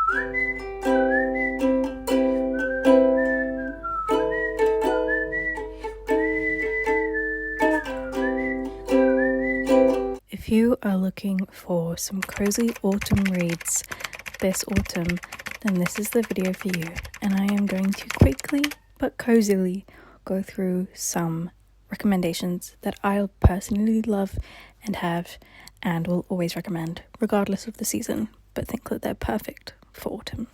If you are looking for some cozy autumn reads this autumn, then this is the video for you. And I am going to quickly but cozily go through some recommendations that I personally love and have and will always recommend, regardless of the season, but think that they're perfect for autumn.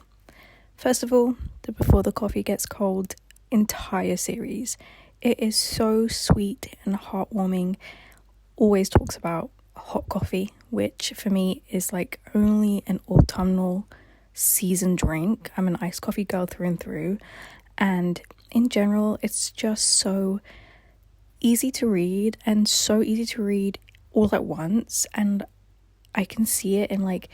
First of all, the Before the Coffee Gets Cold entire series. It is so sweet and heartwarming. Always talks about hot coffee, which for me is like only an autumnal season drink. I'm an iced coffee girl through and through, and in general it's just so easy to read and so easy to read all at once, and I can see it in like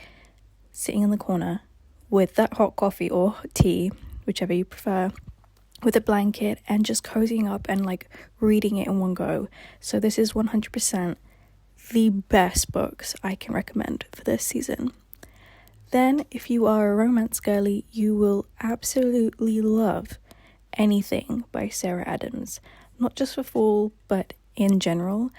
sitting in the corner with that hot coffee or tea, whichever you prefer, with a blanket and just cozying up and like reading it in one go. So this is 100% the best books I can recommend for this season. Then, if you are a romance girly, you will absolutely love anything by Sarah Adams. Not just for fall, but in general.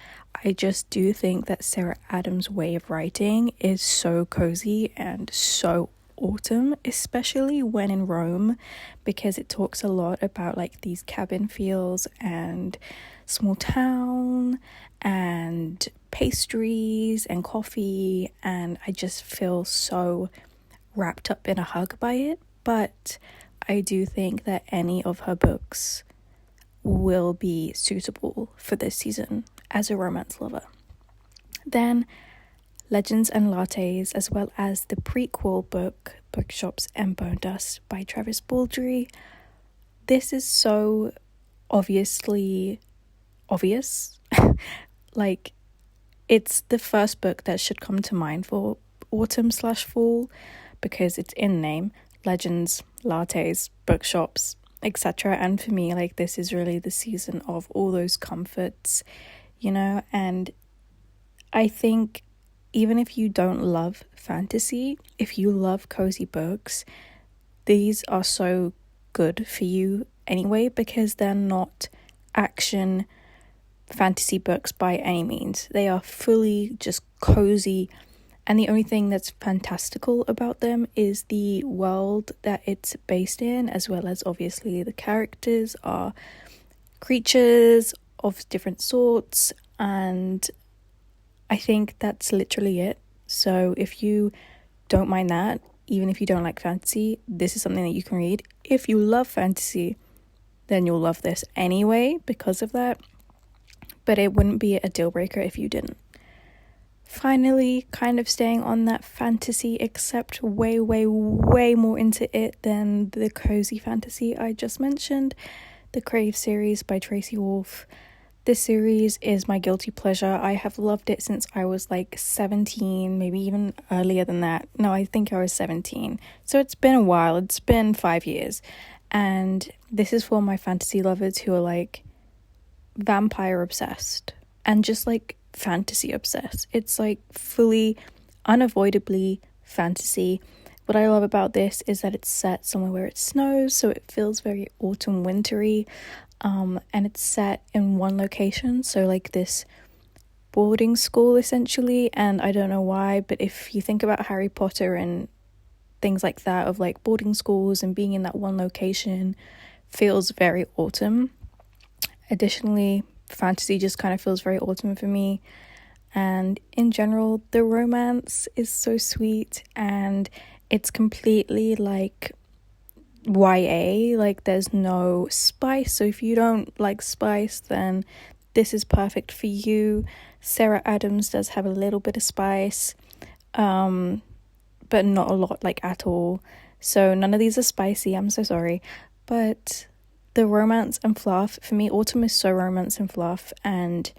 I just do think that Sarah Adams' way of writing is so cozy and so autumn, especially when in Rome, because it talks a lot about like these cabin feels and small town and pastries and coffee, and I just feel so wrapped up in a hug by it. But I do think that any of her books will be suitable for this season as a romance lover. Then Legends and Lattes, as well as the prequel book Bookshops and Bone Dust by Travis Baldree. This is so obviously obvious. Like, it's the first book that should come to mind for autumn/fall because it's in name: Legends, Lattes, Bookshops, etc. And for me, like, this is really the season of all those comforts, you know. And I think even if you don't love fantasy, if you love cozy books, these are so good for you anyway, because they're not action fantasy books by any means. They are fully just cozy, and the only thing that's fantastical about them is the world that it's based in, as well as obviously the characters are creatures of different sorts, and I think that's literally it. So if you don't mind that, even if you don't like fantasy, this is something that you can read. If you love fantasy, then you'll love this anyway because of that. But it wouldn't be a deal breaker if you didn't. Finally, kind of staying on that fantasy, except way more into it than the cozy fantasy I just mentioned, the Crave series by Tracy Wolff. This series is my guilty pleasure. I have loved it since I was like 17, maybe even earlier than that. No, I think I was 17. So it's been a while. It's been 5 years. And this is for my fantasy lovers who are like vampire obsessed and just like fantasy obsessed. It's like fully, unavoidably fantasy. What I love about this is that it's set somewhere where it snows, so it feels very autumn wintry. And it's set in one location, so like this boarding school essentially. And I don't know why, but if you think about Harry Potter and things like that, of like boarding schools and being in that one location, feels very autumn. Additionally, fantasy just kind of feels very autumn for me. And in general, the romance is so sweet, and it's completely like YA, like there's no spice. So if you don't like spice, then this is perfect for you. Sarah Adams does have a little bit of spice, but not a lot, like at all. So none of these are spicy, I'm so sorry. But the romance and fluff, for me, autumn is so romance and fluff and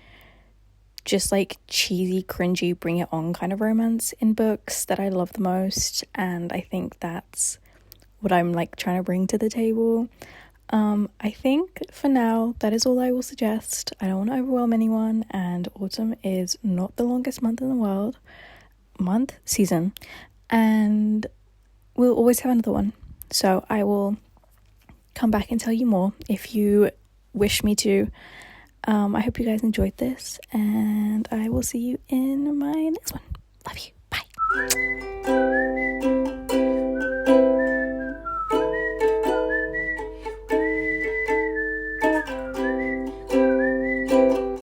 just like cheesy, cringy, bring it on kind of romance in books that I love the most. And I think that's what I'm like trying to bring to the table. I think for now that is all I will suggest. I don't want to overwhelm anyone, and autumn is not the longest month in the world, season, and we'll always have another one. So I will come back and tell you more if you wish me to. I hope you guys enjoyed this, and I will see you in my next one.